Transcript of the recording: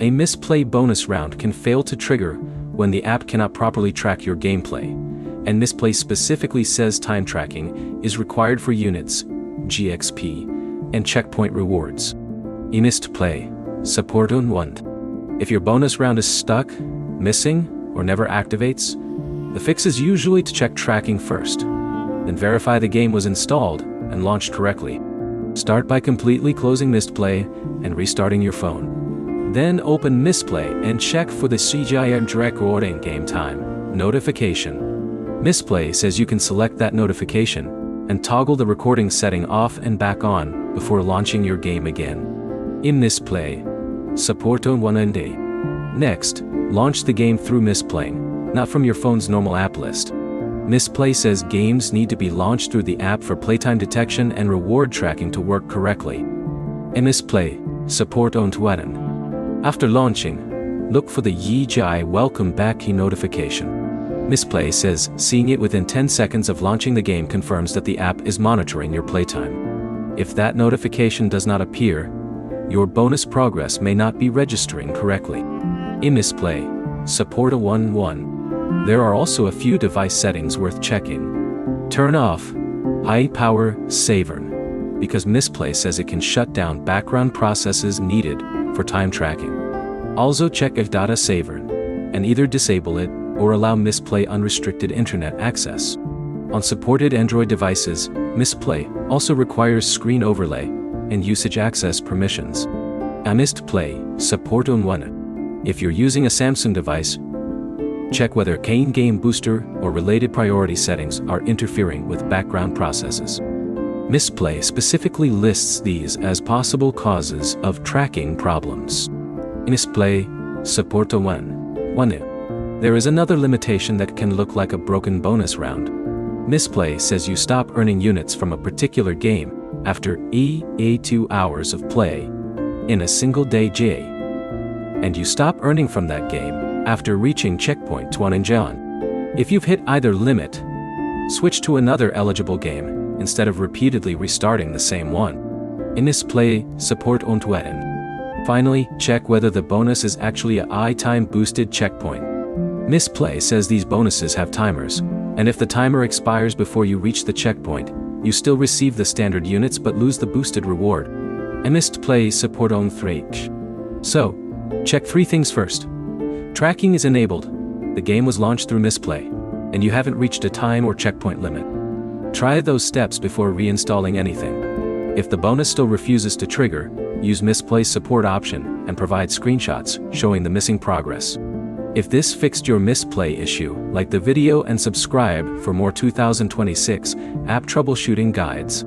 A Mistplay bonus round can fail to trigger when the app cannot properly track your gameplay, and Mistplay specifically says time tracking is required for units, GXP, and checkpoint rewards. Mistplay support unwand. If your bonus round is stuck, missing, or never activates, the fix is usually to check tracking first, then verify the game was installed and launched correctly. Start by completely closing Mistplay and restarting your phone. Then open Mistplay and check for the CGI recording game time notification. Mistplay says you can select that notification and toggle the recording setting off and back on before launching your game again. In Mistplay support on one end. Next, launch the game through Mistplaying, not from your phone's normal app list. Mistplay says games need to be launched through the app for playtime detection and reward tracking to work correctly. In Mistplay support on Twaden. After launching, look for the YGI welcome back key notification. Mistplay says seeing it within 10 seconds of launching the game confirms that the app is monitoring your playtime. If that notification does not appear, your bonus progress may not be registering correctly. In Mistplay support a 1.1. There are also a few device settings worth checking. Turn off high power saver, because Mistplay says it can shut down background processes needed for time tracking. Also check if data saver, and either disable it or allow Mistplay unrestricted internet access. On supported Android devices, Mistplay also requires screen overlay and usage access permissions. A Mistplay support on one. If you're using a Samsung device, check whether Kane Game Booster or related priority settings are interfering with background processes. Mistplay specifically lists these as possible causes of tracking problems. Mistplay support on one. There is another limitation that can look like a broken bonus round. Mistplay says you stop earning units from a particular game after 2 hours of play in a single day and you stop earning from that game after reaching checkpoint 1 and John. If you've hit either limit, switch to another eligible game instead of repeatedly restarting the same one. In Mistplay support on Twaden. Finally, check whether the bonus is actually a time boosted checkpoint. Mistplay says these bonuses have timers, and if the timer expires before you reach the checkpoint, you still receive the standard units but lose the boosted reward. And Mistplay support on 3. So, check 3 things first. Tracking is enabled, the game was launched through Mistplay, and you haven't reached a time or checkpoint limit. Try those steps before reinstalling anything. If the bonus still refuses to trigger, use Mistplay's support option and provide screenshots showing the missing progress. If this fixed your Mistplay issue, like the video and subscribe for more 2026 app troubleshooting guides.